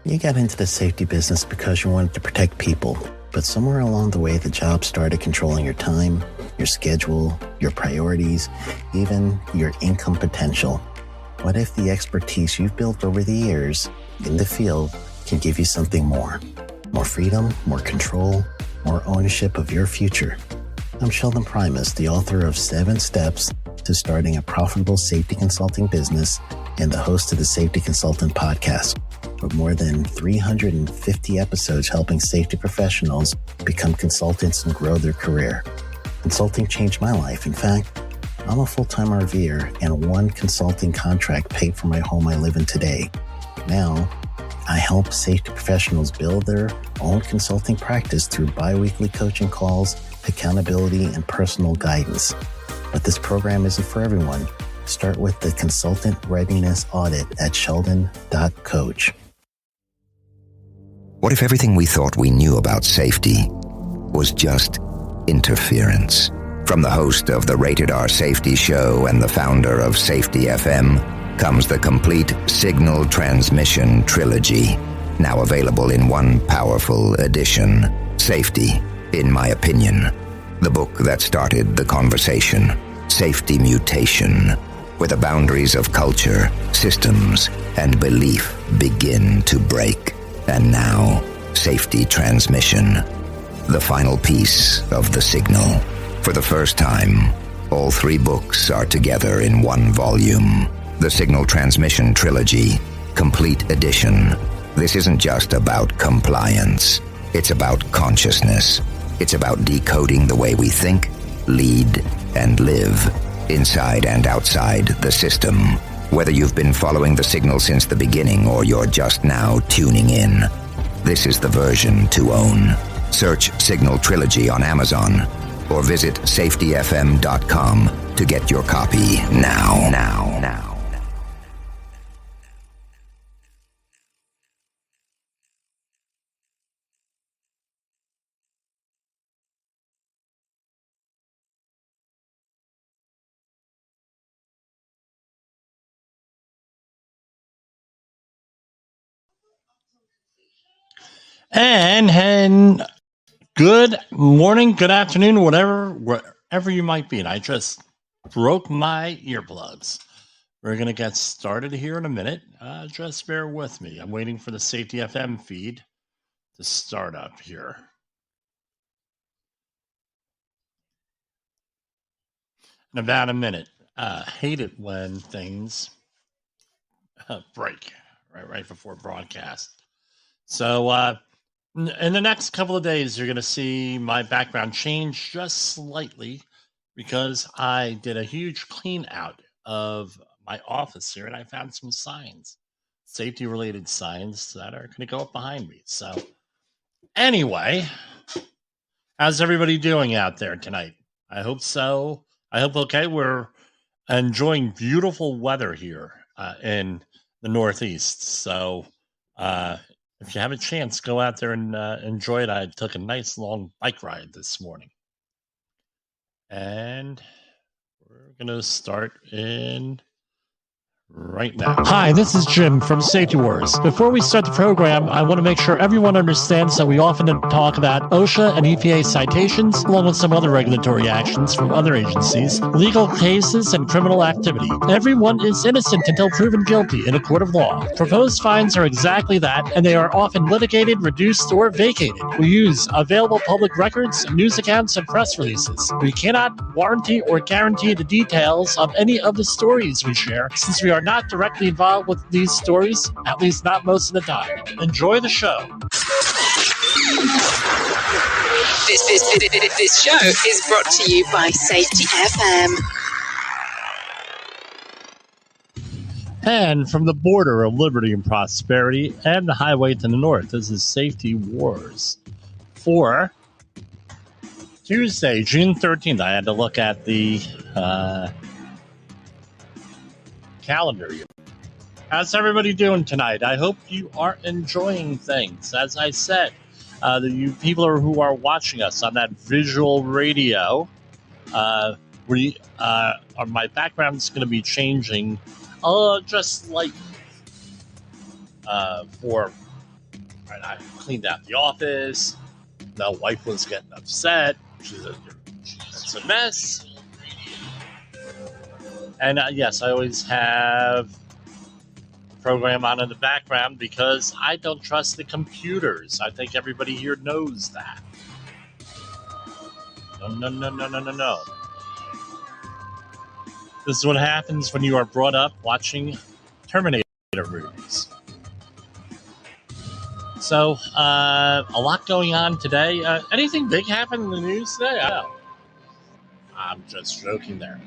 You got into the safety business because you wanted to protect people, but somewhere along the way, the job started controlling your time, your schedule, your priorities, even your income potential. What if the expertise you've built over the years in the field can give you something more? More freedom, more control, more ownership of your future. I'm Sheldon Primus, the author of 7 Steps to Starting a Profitable Safety Consulting Business and the host of the Safety Consultant Podcast, with more than 350 episodes helping safety professionals become consultants and grow their career. Consulting changed my life. In fact, I'm a full-time RVer, and one consulting contract paid for my home I live in today. Now, I help safety professionals build their own consulting practice through bi-weekly coaching calls, accountability, and personal guidance. But this program isn't for everyone. Start with the Consultant Readiness Audit at sheldon.coach. What if everything we thought we knew about safety was just interference? From the host of the Rated R Safety Show and the founder of Safety FM comes the complete Signal Transmission Trilogy, now available in one powerful edition. Safety, in my opinion, the book that started the conversation. Safety Mutation, where the boundaries of culture, systems, and belief begin to break. And now, Safety Transmission, the final piece of the signal. For the first time, all 3 books are together in one volume. The Signal Transmission Trilogy, Complete Edition. This isn't just about compliance. It's about consciousness. It's about decoding the way we think, lead, and live, inside and outside the system. Whether you've been following the signal since the beginning or you're just now tuning in, this is the version to own. Search Signal Trilogy on Amazon or visit safetyfm.com to get your copy now. And good morning, good afternoon, wherever you might be. And I just broke my earplugs. We're going to get started here in a minute. Just bear with me. I'm waiting for the Safety FM feed to start up here. In about a minute. Hate it when things break right before broadcast. So, in the next couple of days, you're going to see my background change just slightly because I did a huge clean out of my office here and I found some signs, safety related signs that are going to go up behind me. So anyway, how's everybody doing out there tonight? I hope so. I hope okay. We're enjoying beautiful weather here in the Northeast. So, if you have a chance, go out there and enjoy it. I took a nice long bike ride this morning. And we're going to start in right now. Hi, this is Jim from Safety Wars. Before we start the program, I want to make sure everyone understands that we often talk about OSHA and EPA citations, along with some other regulatory actions from other agencies, legal cases, and criminal activity. Everyone is innocent until proven guilty in a court of law. Proposed fines are exactly that, and they are often litigated, reduced, or vacated. We use available public records, news accounts, and press releases. We cannot warranty or guarantee the details of any of the stories we share, since we are not directly involved with these stories, at least not most of the time. Enjoy the show. This show is brought to you by Safety FM. And from the border of liberty and prosperity and the highway to the north, this is Safety Wars for Tuesday, June 13th. I had to look at the calendar. How's everybody doing tonight? I hope you are enjoying things. As I said, you people who are watching us on that visual radio, my background is going to be changing just slightly for Right, I cleaned out the office. The wife was getting upset. She said, "It's a mess." And yes, I always have a program on in the background because I don't trust the computers. I think everybody here knows that. No, no, no, no, no, no, no. This is what happens when you are brought up watching Terminator movies. So, a lot going on today. Anything big happen in the news today? I don't know. I'm just joking there.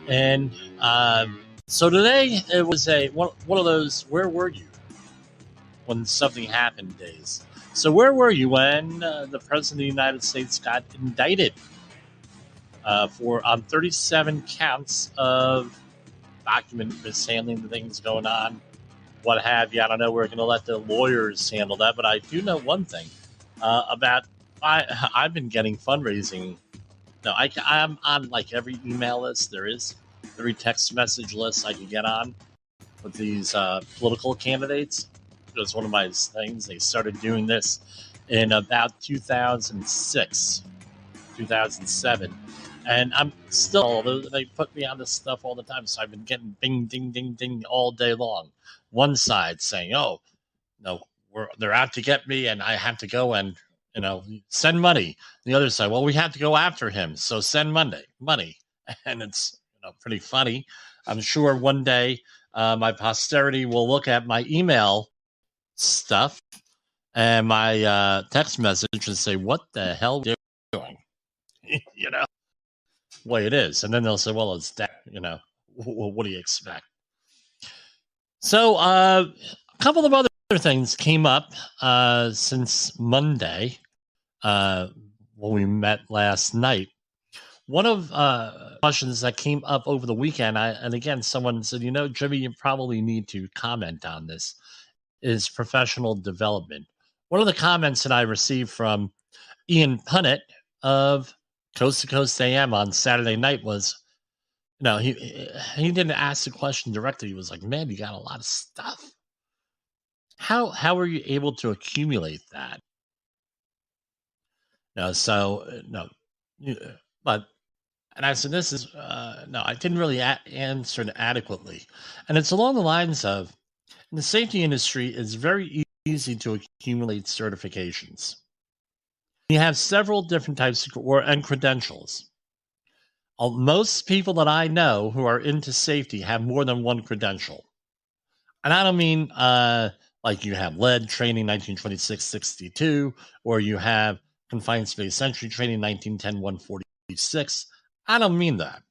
And so today it was one of those "where were you when something happened" days. So where were you when the president of the United States got indicted for on 37 counts of document mishandling, the things going on, what have you? I don't know. We're going to let the lawyers handle that, but I do know one thing about I've been getting fundraising. No, I'm on like every email list there is, every text message list I can get on with these political candidates. It was one of my things. They started doing this in about 2006, 2007. And I'm still, they put me on this stuff all the time. So I've been getting ding, ding, ding, ding all day long. One side saying, oh, no, they're out to get me and I have to go and, send money. The other side, well, we have to go after him. So send money. And it's, pretty funny. I'm sure one day my posterity will look at my email stuff and my text message and say, what the hell are you doing? Way it is. And then they'll say, well, it's that, what do you expect? So a couple of other things came up since Monday when we met last night. One of questions that came up over the weekend, and again, someone said, Jimmy, you probably need to comment on this, is professional development. One of the comments that I received from Ian Punnett of Coast to Coast AM on Saturday night was, he didn't ask the question directly. He was like, man, you got a lot of stuff. How are you able to accumulate that? But and I said, this is no, I didn't really answer it adequately, and it's along the lines of, in the safety industry, it's very easy to accumulate certifications. You have several different types and credentials. Most people that I know who are into safety have more than one credential. And I don't mean like you have lead training 1926-62, or you have confined space entry training 1910-146. I don't mean that.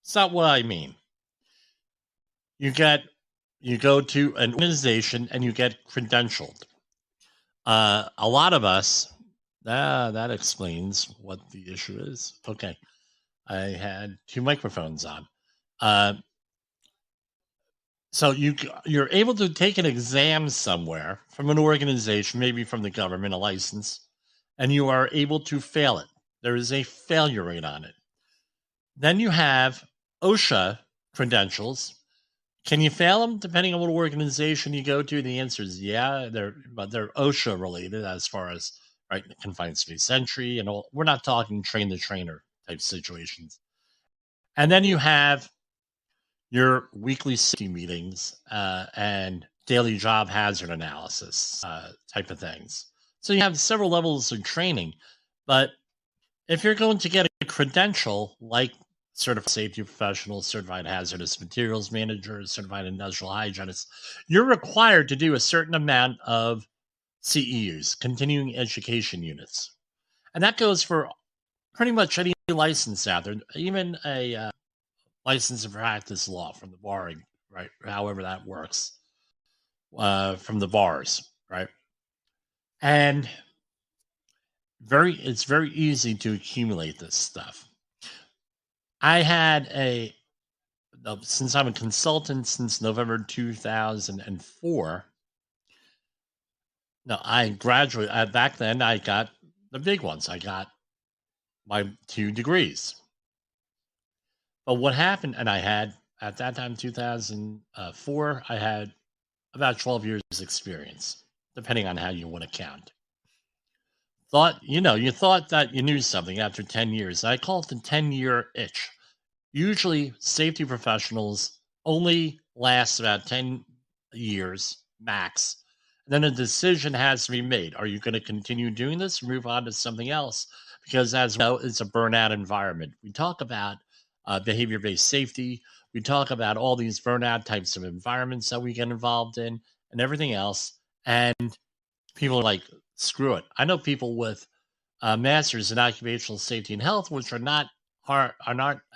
It's not what I mean. You go to an organization and you get credentialed. A lot of us, that explains what the issue is. Okay. I had two microphones on. So you're able to take an exam somewhere from an organization, maybe from the government, a license, and you are able to fail it. There is a failure rate on it. Then you have OSHA credentials. Can you fail them depending on what organization you go to? The answer is yeah, but they're OSHA related as far as confined space entry and all. We're not talking train the trainer type situations. And then you have your weekly safety meetings and daily job hazard analysis type of things. So you have several levels of training, but if you're going to get a credential like certified safety professional, certified hazardous materials manager, certified industrial hygienist, you're required to do a certain amount of CEUs, continuing education units. And that goes for pretty much any license out there, even a license to practice law from the barring, right? However that works, from the bars, right? And it's very easy to accumulate this stuff. I had since I'm a consultant since November 2004. No, I graduated back then. I got the big ones. I got my 2 degrees. But what happened, and I had at that time, 2004, I had about 12 years experience depending on how you want to count. You thought that you knew something after 10 years. I call it the 10-year itch. Usually, safety professionals only last about 10 years max. Then a decision has to be made. Are you going to continue doing this or move on to something else? Because as we know, it's a burnout environment. We talk about behavior-based safety. We talk about all these burnout types of environments that we get involved in and everything else. And people are like, screw it. I know people with masters in occupational safety and health, which are not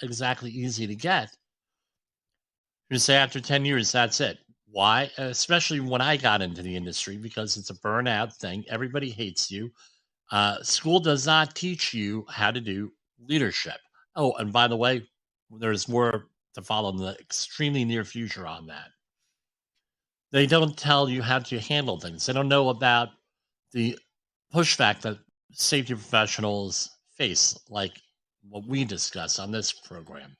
exactly easy to get. You say after 10 years, that's it. Why? Especially when I got into the industry, because it's a burnout thing. Everybody hates you. School does not teach you how to do leadership. Oh, and by the way, there's more to follow in the extremely near future on that. They don't tell you how to handle things. They don't know about the pushback that safety professionals face, like what we discuss on this program.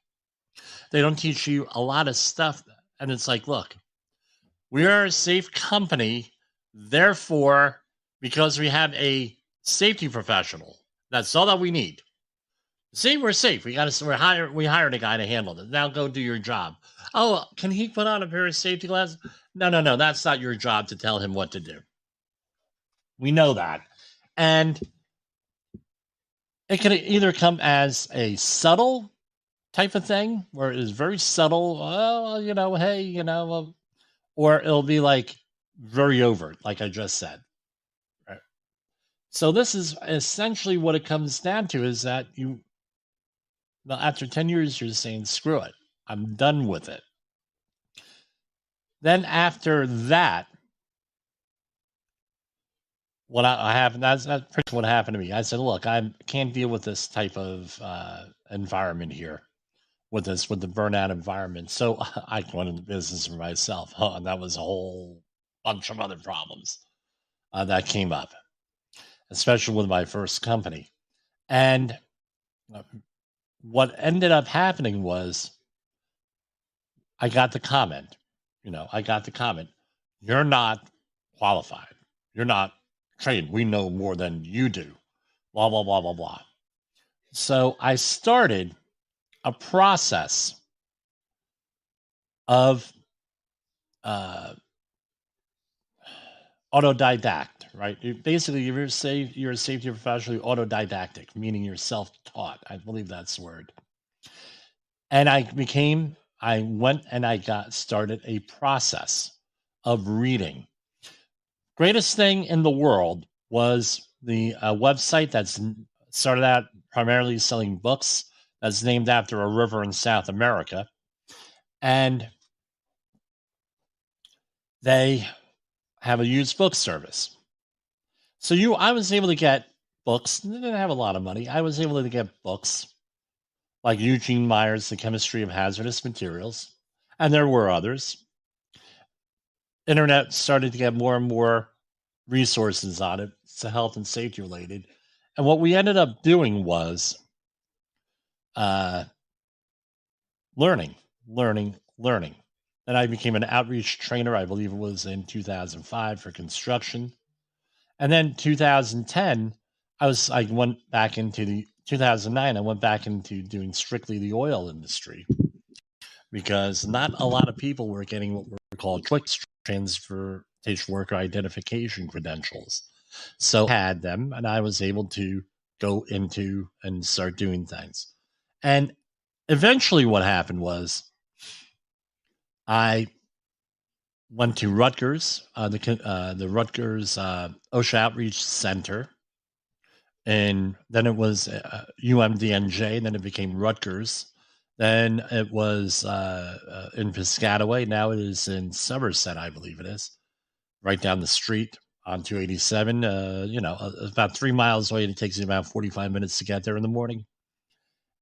They don't teach you a lot of stuff. And it's like, look, we are a safe company. Therefore, because we have a safety professional, that's all that we need. See, we're safe. We hired a guy to handle this. Now go do your job. Oh, can he put on a pair of safety glasses? No. That's not your job to tell him what to do. We know that. And it can either come as a subtle type of thing where it is very subtle. Oh, hey, or it'll be like very overt, like I just said. Right. So this is essentially what it comes down to, is that after 10 years, you're saying, screw it. I'm done with it. Then after that, what I happened, that's pretty much what happened to me. I said, look, I can't deal with this type of environment here, with the burnout environment. So I went into business for myself. And that was a whole bunch of other problems that came up, especially with my first company. And what ended up happening was I got the comment, you're not qualified. You're not trained. We know more than you do. Blah, blah, blah, blah, blah. So I started a process of autodidact, right? Basically, if you're a safety professional, you're autodidactic, meaning you're self-taught. I believe that's the word. And I went and I started a process of reading. Greatest thing in the world was the website that's started out primarily selling books, that's named after a river in South America. And they have a used book service. So I was able to get books. They didn't have a lot of money. I was able to get books like Eugene Meyer's The Chemistry of Hazardous Materials, and there were others. Internet started to get more and more resources on it. It's health and safety related. And what we ended up doing was learning. Then I became an outreach trainer. I believe it was in 2005 for construction. And then 2010, I went back into 2009, I went back into doing strictly the oil industry, because not a lot of people were getting what were called quick transportation worker identification credentials. So I had them, and I was able to go into and start doing things. And eventually what happened was I went to Rutgers, the Rutgers OSHA Outreach Center, and then it was UMDNJ, then it became Rutgers. Then it was in Piscataway. Now it is in Somerset, I believe it is, right down the street on 287. About 3 miles away, and it takes you about 45 minutes to get there in the morning.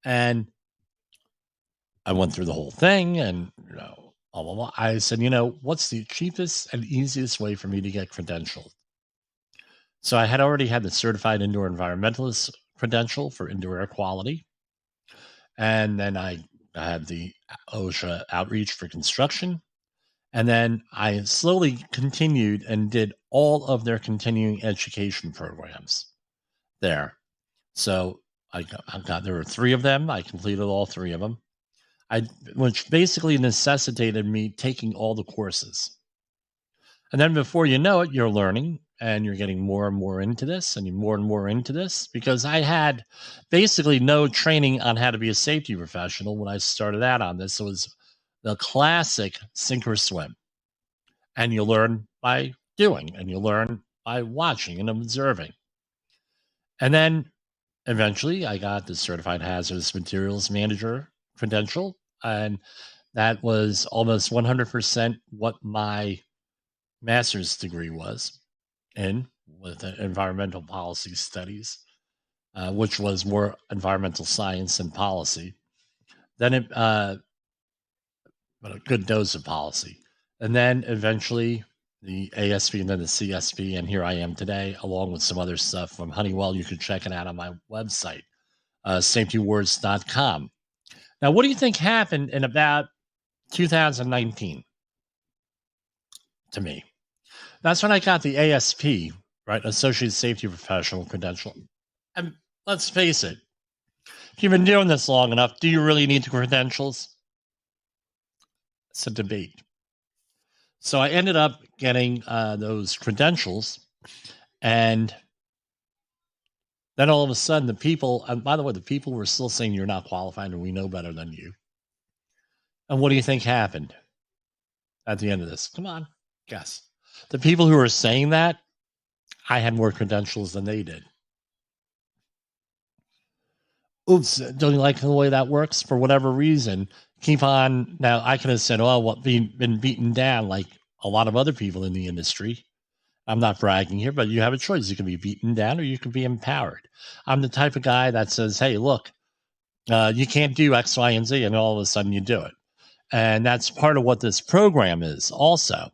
And I went through the whole thing, and blah, blah, blah. I said, what's the cheapest and easiest way for me to get credentialed? So I had already had the certified indoor environmentalist credential for indoor air quality. And then I had the OSHA outreach for construction. And then I slowly continued and did all of their continuing education programs there. So there were 3 of them. I completed all 3 of them. Which basically necessitated me taking all the courses. And then before you know it, you're learning and you're getting more and more into this and more and more into this, because I had basically no training on how to be a safety professional when I started out on this. It was the classic sink or swim. And you learn by doing, and you learn by watching and observing. And then eventually I got the Certified Hazardous Materials Manager credential, and that was almost 100% what my master's degree was in, with environmental policy studies, which was more environmental science and policy. Then but a good dose of policy. And then eventually the ASP and then the CSP, and here I am today, along with some other stuff from Honeywell. You can check it out on my website, safetywords.com. Now, what do you think happened in about 2019 to me? That's when I got the ASP, right? Associate Safety Professional credential. And let's face it, if you've been doing this long enough, do you really need the credentials? It's a debate. So I ended up getting those credentials, and then all of a sudden the people, and by the way, the people were still saying you're not qualified and we know better than you. And what do you think happened at the end of this? Come on, guess. The people who were saying that, I had more credentials than they did. Oops, don't you like the way that works? For whatever reason, keep on. Now, I could have said, oh, well, been beaten down like a lot of other people in the industry. I'm not bragging here, but you have a choice. You can be beaten down or you can be empowered. I'm the type of guy that says, hey, look, you can't do X, Y, and Z, and all of a sudden you do it. And that's part of what this program is also,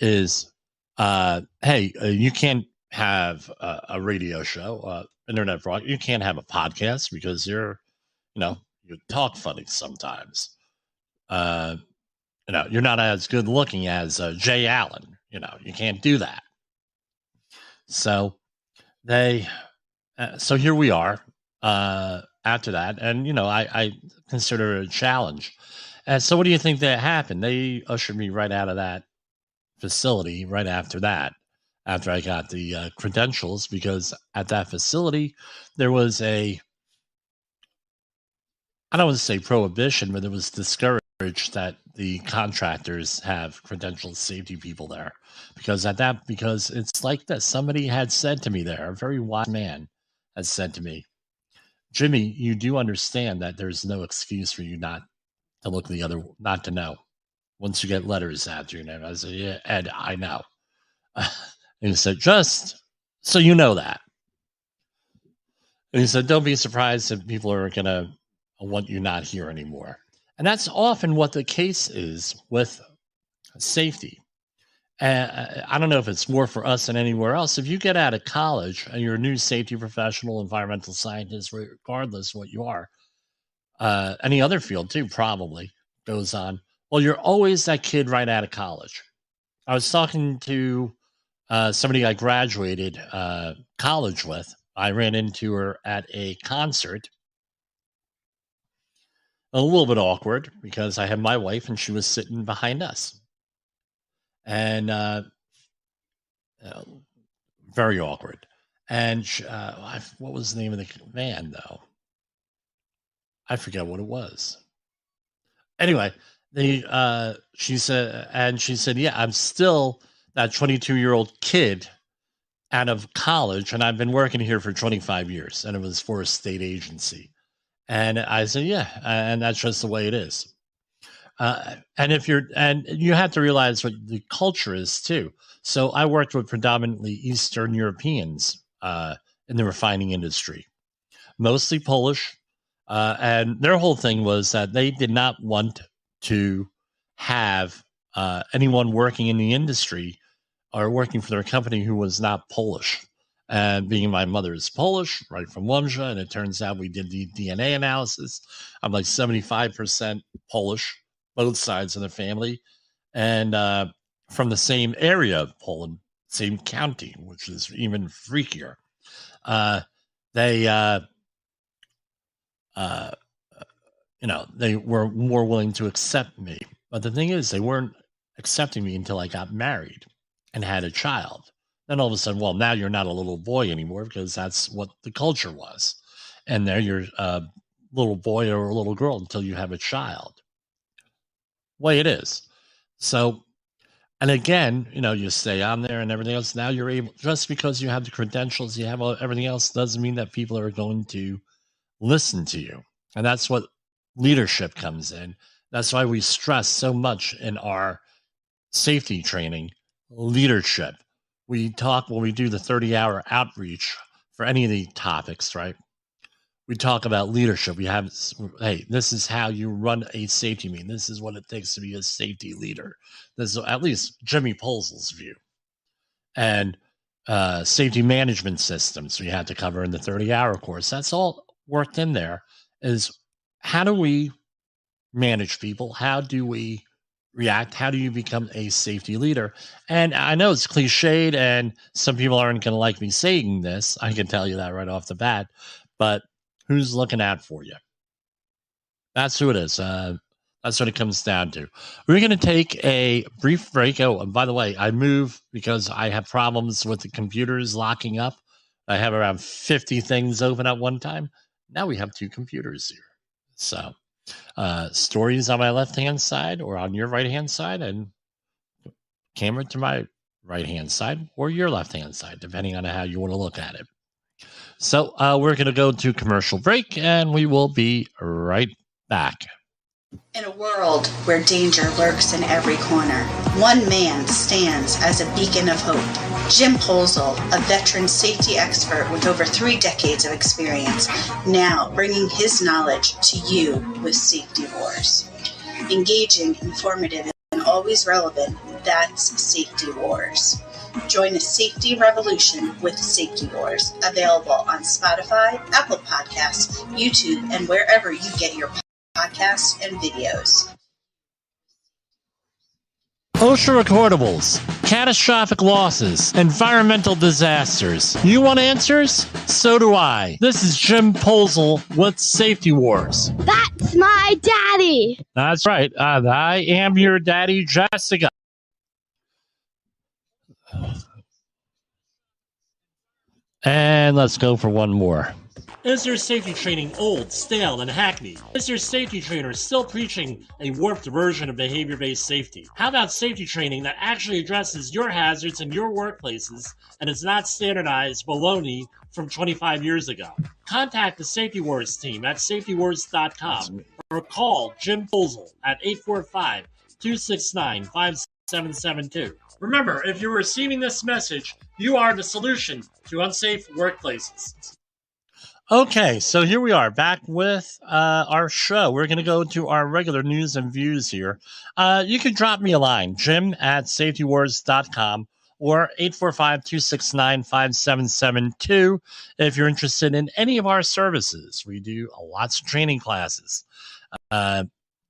is, hey, you can't have a radio show, internet broadcast. You can't have a podcast because you talk funny sometimes. You're not as good looking as Jay Allen. You can't do that. So so here we are after that. And, I consider it a challenge. And so what do you think that happened? They ushered me right out of that facility right after that, after I got the credentials, because at that facility, there was I don't want to say prohibition, but it was discouraged that the contractors have credentialed safety people there, because it's like that. Somebody had said to me there, a very wise man had said to me, Jimmy, you do understand that there's no excuse for you not to look not to know. Once you get letters after your name. I said, yeah, Ed, I know. And he said, just so you know that. And he said, don't be surprised if people are going to want you not here anymore. And that's often what the case is with safety. I don't know if it's more for us than anywhere else. If you get out of college and you're a new safety professional, environmental scientist, regardless of what you are, any other field too, probably goes on. Well, you're always that kid right out of college. I was talking to somebody I graduated college with. I ran into her at a concert. A little bit awkward because I had my wife and she was sitting behind us. And very awkward. And what was the name of the band, though? I forget what it was. Anyway, she said, yeah, I'm still that 22-year-old kid out of college, and I've been working here for 25 years, and it was for a state agency. And I said, yeah, and that's just the way it is. And you have to realize what the culture is too. So I worked with predominantly Eastern Europeans in the refining industry, mostly Polish. And their whole thing was that they did not want to have anyone working in the industry or working for their company who was not Polish. And being my mother is Polish, right from Łomża, and it turns out we did the DNA analysis. I'm like 75% Polish, both sides of the family. and from the same area of Poland, same county, which is even freakier. They they were more willing to accept me. But the thing is, they weren't accepting me until I got married and had a child. Then all of a sudden, well, now you're not a little boy anymore because that's what the culture was. And there you're a little boy or a little girl until you have a child. Way it is. So, and again, you stay on there and everything else. Now you're able, just because you have the credentials, you have everything else, doesn't mean that people are going to listen to you. And that's what leadership comes in. That's why we stress so much in our safety training, leadership. We talk when we do the 30-hour outreach for any of the topics, right? We talk about leadership. We have, hey, this is how you run a safety meeting. This is what it takes to be a safety leader. This is at least Jimmy Polzel's view. And safety management systems we had to cover in the 30-hour course. That's all worked in there. Is how do we manage people? How do we react? How do you become a safety leader? And I know it's cliched and some people aren't going to like me saying this. I can tell you that right off the bat. But who's looking out for you? That's who it is. That's what it comes down to. We're going to take a brief break. Oh, and by the way, I move because I have problems with the computers locking up. I have around 50 things open at one time. Now we have 2 computers here. So stories on my left-hand side or on your right-hand side, and camera to my right-hand side or your left-hand side, depending on how you want to look at it. So we're going to go to commercial break, and we will be right back. In a world where danger lurks in every corner, one man stands as a beacon of hope. Jim Polzel, a veteran safety expert with over 3 decades of experience, now bringing his knowledge to you with Safety Wars. Engaging, informative, and always relevant, that's Safety Wars. Join the safety revolution with Safety Wars, available on Spotify, Apple Podcasts, YouTube, and wherever you get your podcasts and videos. OSHA recordables, catastrophic losses, environmental disasters. You want answers? So do I. This is Jim Polzel with Safety Wars. That's my daddy. That's right. I am your daddy, Jessica. And let's go for one more. Is your safety training old, stale, and hackneyed? Is your safety trainer still preaching a warped version of behavior-based safety? How about safety training that actually addresses your hazards in your workplaces and is not standardized baloney from 25 years ago? Contact the Safety Wars team at safetywars.com or call Jim Polzel at 845-269-5772. Remember, if you're receiving this message, you are the solution to unsafe workplaces. Okay, so here we are back with our show. We're going to go to our regular news and views here. You can drop me a line, Jim at safetywars.com or 845-269-5772 if you're interested in any of our services. We do lots of training classes.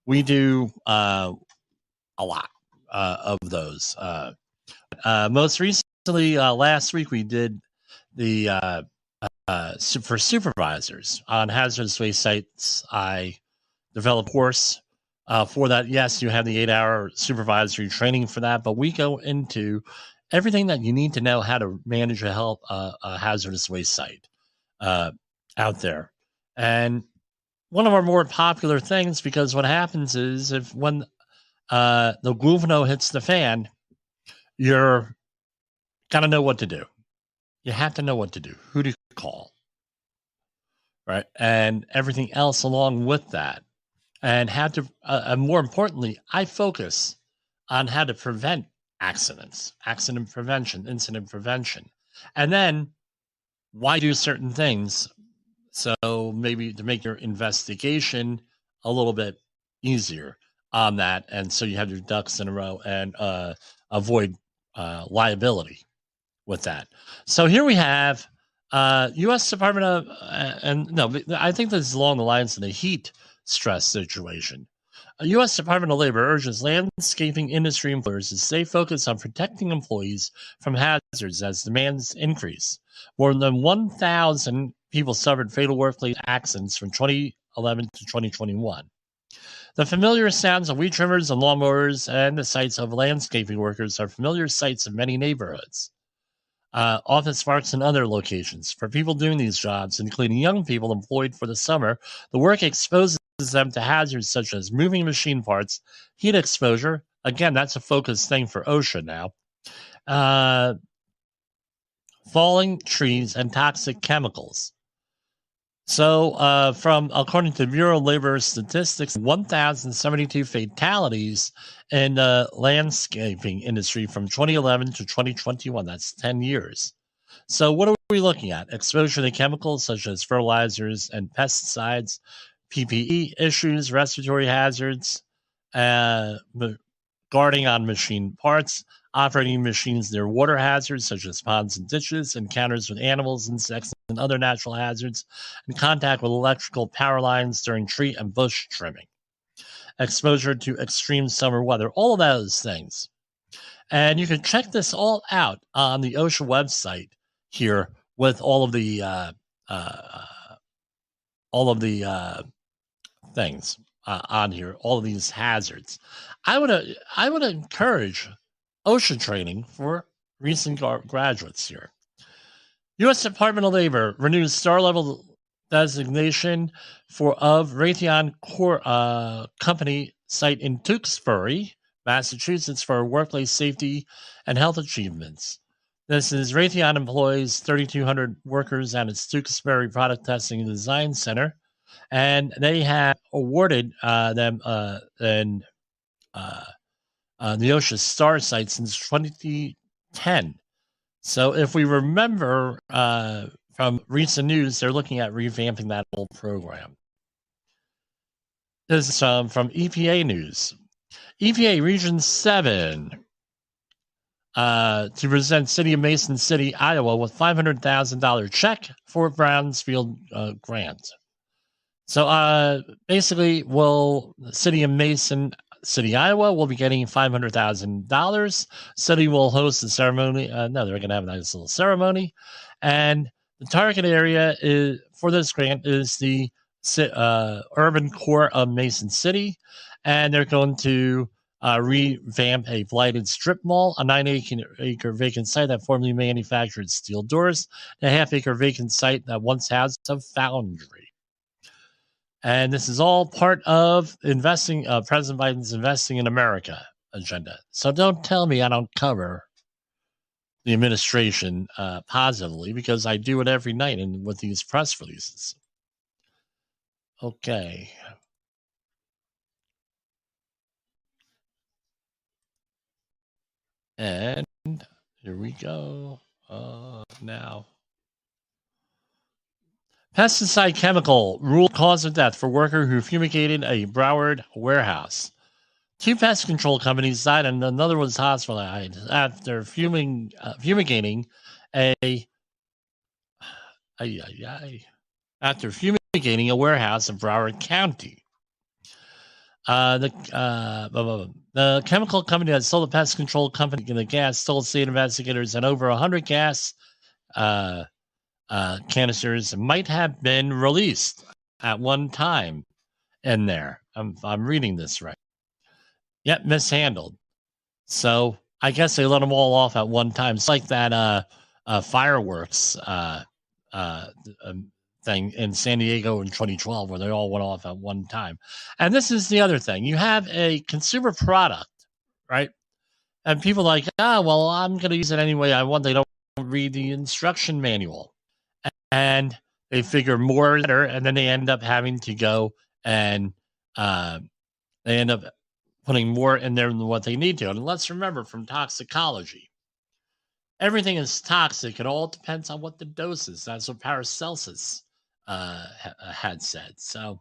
We do a lot of those. Most recently, last week, we did the for supervisors on hazardous waste sites. I developed a course for that. Yes, you have the 8-hour supervisory training for that, but we go into everything that you need to know how to manage a hazardous waste site out there. And one of our more popular things, because what happens is when the guvno hits the fan, you're got to know what to do. You have to know what to do. Who to call, right? And everything else along with that. And how to, more importantly, I focus on how to prevent accidents, accident prevention, incident prevention. And then why do certain things? So maybe to make your investigation a little bit easier on that. And so you have your ducks in a row and avoid liability with that. So here we have U.S. Department of, I think this is along the lines of the heat stress situation. The U.S. Department of Labor urges landscaping industry employers to stay focused on protecting employees from hazards as demands increase. More than 1,000 people suffered fatal workplace accidents from 2011 to 2021. The familiar sounds of weed trimmers and lawnmowers and the sights of landscaping workers are familiar sights in many neighborhoods, office parks, and other locations. For people doing these jobs, including young people employed for the summer, the work exposes them to hazards such as moving machine parts, heat exposure. Again, that's a focus thing for OSHA now. Falling trees and toxic chemicals. So, according to Bureau of Labor Statistics, 1,072 fatalities in the landscaping industry from 2011 to 2021. That's 10 years. So, what are we looking at? Exposure to chemicals such as fertilizers and pesticides, PPE issues, respiratory hazards, guarding on machine parts, operating machines near water hazards such as ponds and ditches, encounters with animals, insects, and other natural hazards, and contact with electrical power lines during tree and bush trimming. Exposure to extreme summer weather, all of those things. And you can check this all out on the OSHA website here with all of the things on here, all of these hazards. I would encourage OSHA training for recent graduates here. U.S. Department of Labor renews star level designation of Raytheon Company site in Tewksbury, Massachusetts, for workplace safety and health achievements. This is Raytheon employs 3,200 workers at its Tewksbury Product Testing and Design Center, and they have awarded them the OSHA Star site since 2010. So if we remember from recent news, they're looking at revamping that whole program. This is from EPA News. EPA Region 7 to present City of Mason City, Iowa, with $500,000 check for Brownsfield grant. So basically, the City of Mason City, Iowa, will be getting $500,000. City will host the ceremony. They're going to have a nice little ceremony. And the target area for this grant is the urban core of Mason City. And they're going to revamp a blighted strip mall, a 9-acre vacant site that formerly manufactured steel doors, and a half-acre vacant site that once housed a foundry. And this is all part of President Biden's Investing in America agenda. So don't tell me I don't cover the administration positively, because I do it every night and with these press releases. Okay. And here we go. Now. Pesticide chemical ruled cause of death for worker who fumigated a Broward warehouse. 2 pest control companies died and another was hospitalized after fumigating a warehouse in Broward County. The chemical company that sold the pest control company the gas told state investigators that over 100 gas canisters might have been released at one time in there. I'm reading this right. Yet mishandled. So I guess they let them all off at one time. It's like that fireworks thing in San Diego in 2012 where they all went off at one time. And this is the other thing. You have a consumer product, right? And people are like, well, I'm going to use it anyway I want. They don't read the instruction manual. And they figure more is better, and then they end up having to go and they end up putting more in there than what they need to. And let's remember from toxicology, everything is toxic. It all depends on what the dose is. That's what Paracelsus had said. So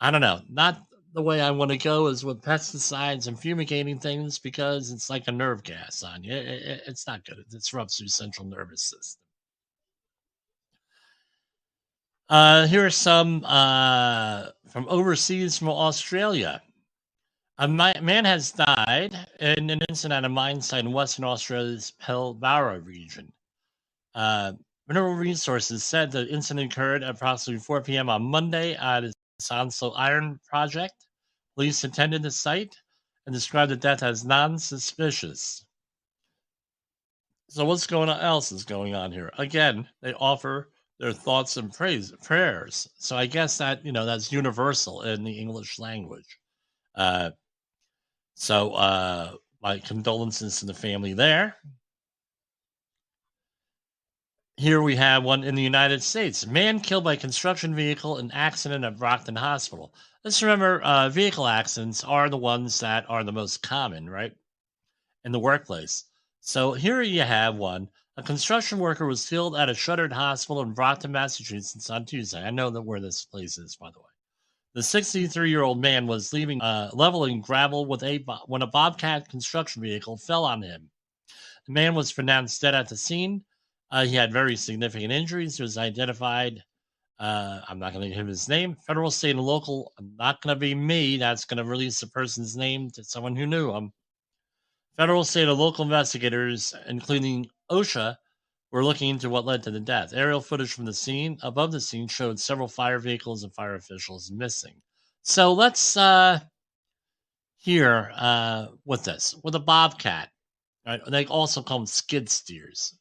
I don't know. Not the way I want to go is with pesticides and fumigating things, because it's like a nerve gas on you. It's not good. It disrupts your central nervous system. Here are some from overseas, from Australia. A man has died in an incident at a mine site in Western Australia's Pilbara region. Mineral Resources said the incident occurred at approximately 4 p.m. on Monday at its Onslow Iron Project. Police attended the site and described the death as non-suspicious. So what's else is going on here? Again, they offer their thoughts and prayers. So I guess that, that's universal in the English language. So my condolences to the family there. Here we have one in the United States. Man killed by construction vehicle in accident at Brockton Hospital. Let's remember, vehicle accidents are the ones that are the most common, right, in the workplace. So here you have one. A construction worker was killed at a shuttered hospital in Brockton, Massachusetts on Tuesday. I know that where this place is, by the way. The 63-year-old man was leveling gravel when a Bobcat construction vehicle fell on him. The man was pronounced dead at the scene. He had very significant injuries. He was identified. I'm not going to give his name. Federal, state, and local. I'm not going to be me. That's going to release the person's name to someone who knew him. Federal, state, and local investigators, including OSHA, were looking into what led to the death. Aerial footage from the scene above the scene showed several fire vehicles and fire officials missing. So let's hear with a Bobcat. Right? They also call them skid steers.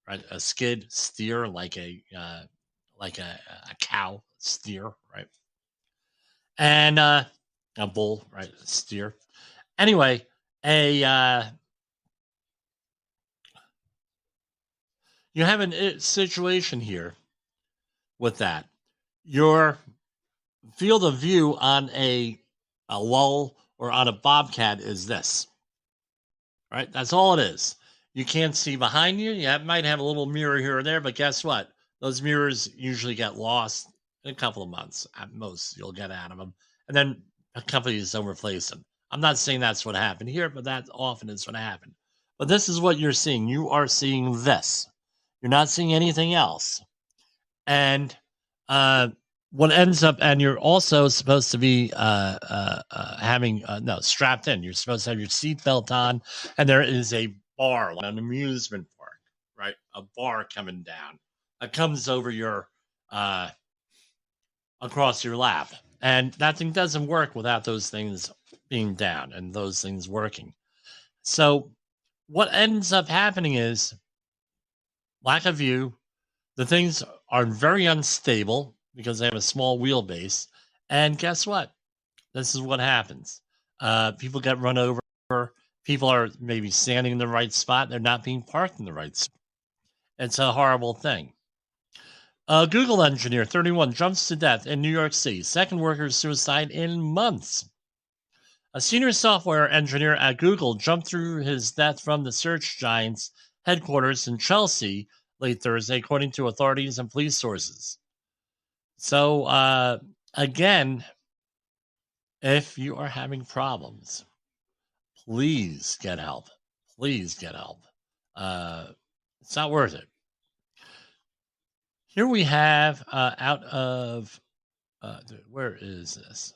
Right? A skid steer, like a cow steer, right? And a bull, right? A steer. Anyway, you have a situation here with that. Your field of view on a lull or on a Bobcat is this, right? That's all it is. You can't see behind you. You might have a little mirror here or there, but guess what? Those mirrors usually get lost in a couple of months. At most, you'll get out of them. And then companies don't replace them. I'm not saying that's what happened here, but that often is what happened. But this is what you're seeing. You are seeing this. You're not seeing anything else. And what ends up, and you're also supposed to be strapped in. You're supposed to have your seatbelt on, and there is a bar, like an amusement park, right? A bar coming down that comes over your across your lap, and that thing doesn't work without those things being down and those things working. So what ends up happening is lack of view. The things are very unstable because they have a small wheelbase. And guess what? This is what happens. People get run over. People are maybe standing in the right spot. They're not being parked in the right spot. It's a horrible thing. A Google engineer, 31, jumps to death in New York City. Second worker's suicide in months. A senior software engineer at Google jumped through his death from the search giant's headquarters in Chelsea late Thursday, according to authorities and police sources. So, again, if you are having problems, please get help. Please get help. It's not worth it. Here we have out of where is this?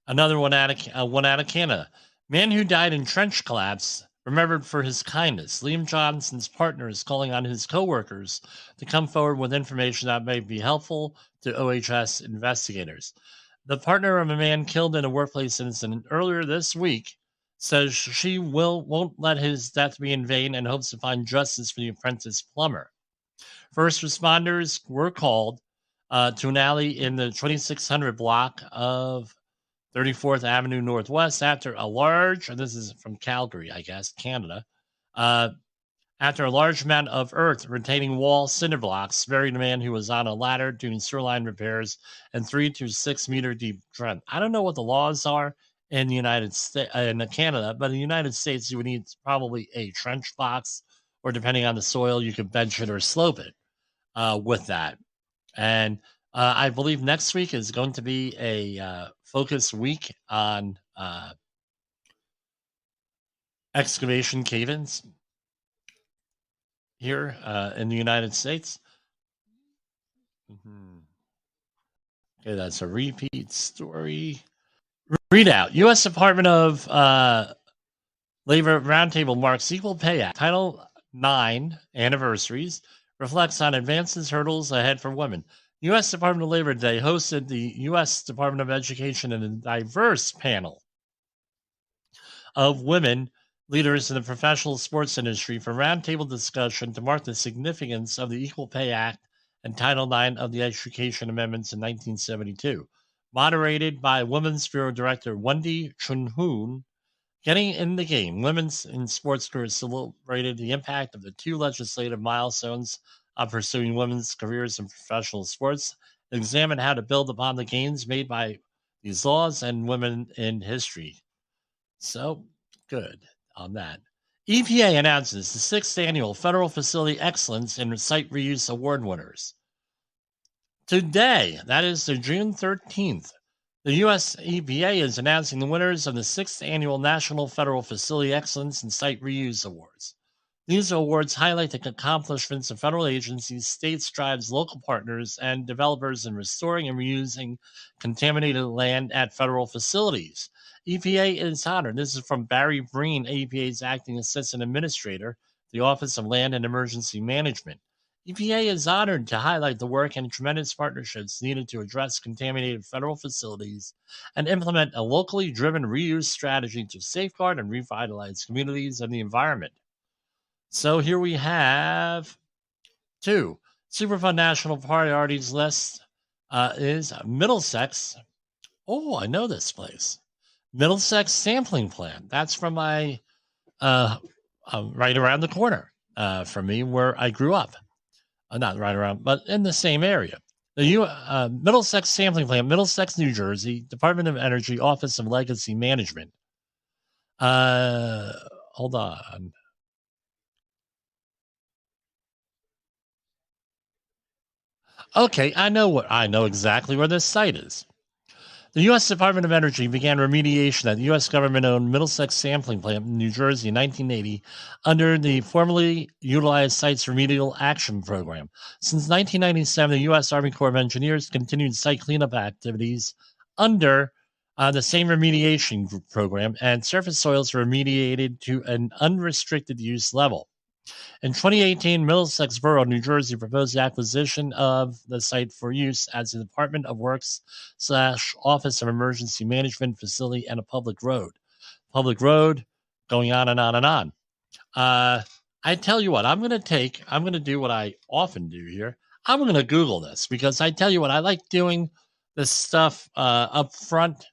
Another one out of Canada. Man who died in trench collapse, remembered for his kindness. Liam Johnson's partner is calling on his coworkers to come forward with information that may be helpful to OHS investigators. The partner of a man killed in a workplace incident earlier this week says she won't let his death be in vain and hopes to find justice for the apprentice plumber. First responders were called to an alley in the 2600 block of 34th Avenue Northwest after this is from Calgary, I guess, Canada, after a large amount of earth retaining wall cinder blocks buried a man who was on a ladder doing sewer line repairs and 3 to 6 meter deep trench. I don't know what the laws are in the United States, in Canada, but in the United States, you would need probably a trench box, or depending on the soil, you could bench it or slope it with that. And I believe next week is going to be a focus week on excavation cave-ins here in the United States. Okay, that's a repeat story. Readout. U.S. Department of Labor Roundtable marks Equal Pay Act. Title IX anniversaries reflects on advances, hurdles ahead for women. U.S. Department of Labor today hosted the U.S. Department of Education and a diverse panel of women leaders in the professional sports industry for roundtable discussion to mark the significance of the Equal Pay Act and Title IX of the Education Amendments in 1972. Moderated by Women's Bureau Director Wendy Chunhoon, Getting in the Game, Women's in Sports Careers celebrated the impact of the two legislative milestones on pursuing women's careers in professional sports, and examined how to build upon the gains made by these laws and women in history. So, good on that. EPA announces the 6th annual Federal Facility Excellence in Site Reuse Award winners. Today, that is the June 13th, the U.S. EPA is announcing the winners of the 6th annual National Federal Facility Excellence in Site Reuse Awards. These awards highlight the accomplishments of federal agencies, states, tribes, local partners, and developers in restoring and reusing contaminated land at federal facilities. EPA is honored. This is from Barry Breen, EPA's acting assistant administrator, the Office of Land and Emergency Management. EPA is honored to highlight the work and tremendous partnerships needed to address contaminated federal facilities and implement a locally driven reuse strategy to safeguard and revitalize communities and the environment. So here we have 2. Superfund National Priorities list is Middlesex. Oh, I know this place. Middlesex Sampling Plant. That's from my right around the corner from me where I grew up. Not right around, but in the same area. The Middlesex Sampling Plant, Middlesex, New Jersey, Department of Energy, Office of Legacy Management. Hold on. Okay, I know exactly where this site is. The U.S. Department of Energy began remediation at the U.S. government-owned Middlesex Sampling Plant in New Jersey in 1980 under the formerly utilized Sites Remedial Action Program. Since 1997, the U.S. Army Corps of Engineers continued site cleanup activities under the same remediation program, and surface soils were remediated to an unrestricted use level. In 2018, Middlesex Borough, New Jersey, proposed the acquisition of the site for use as a Department of Works / Office of Emergency Management facility and a public road. Public road, going on and on and on. I tell you what, I'm going to do what I often do here. I'm going to Google this because I tell you what, I like doing this stuff up front.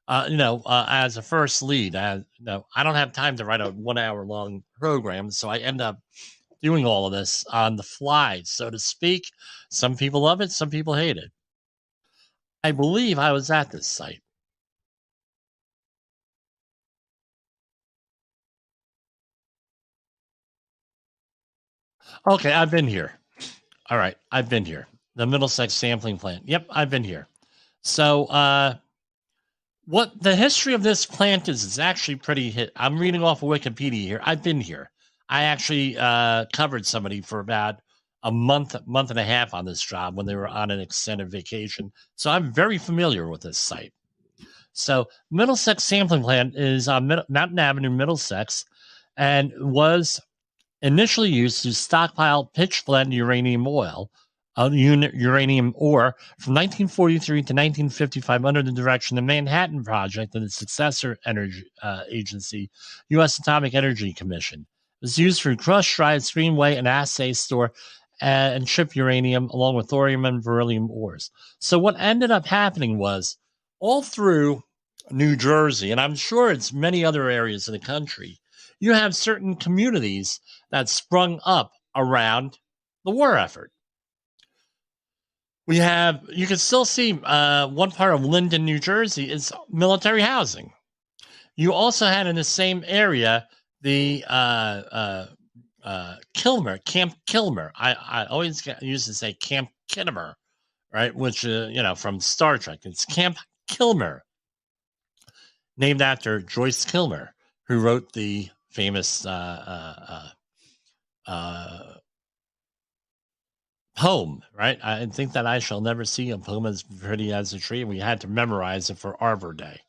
As a first lead, I don't have time to write a 1 hour long program, so I end up doing all of this on the fly, so to speak. Some people love it, some people hate it. I believe I was at this site. Okay, I've been here. All right, I've been here. The Middlesex Sampling Plant. Yep, I've been here. So, what the history of this plant is actually pretty I'm reading off of Wikipedia here. I've been here. I actually covered somebody for about a month and a half on this job when they were on an extended vacation. So I'm very familiar with this site. So Middlesex Sampling Plant is on Mountain Avenue, Middlesex, and was initially used to stockpile pitch blende uranium uranium ore from 1943 to 1955 under the direction of the Manhattan Project and its successor energy agency, U.S. Atomic Energy Commission. It was used for crush, dried, screen, weigh, and assay, store, and ship uranium along with thorium and beryllium ores. So what ended up happening was all through New Jersey, and I'm sure it's many other areas of the country, you have certain communities that sprung up around the war effort. You can still see one part of Linden, New Jersey is military housing. You also had in the same area the Kilmer, Camp Kilmer. I always used to say Camp Kittimer, right? Which, from Star Trek. It's Camp Kilmer, named after Joyce Kilmer, who wrote the famous poem, right? I think that I shall never see a poem as pretty as a tree. We had to memorize it for Arbor Day.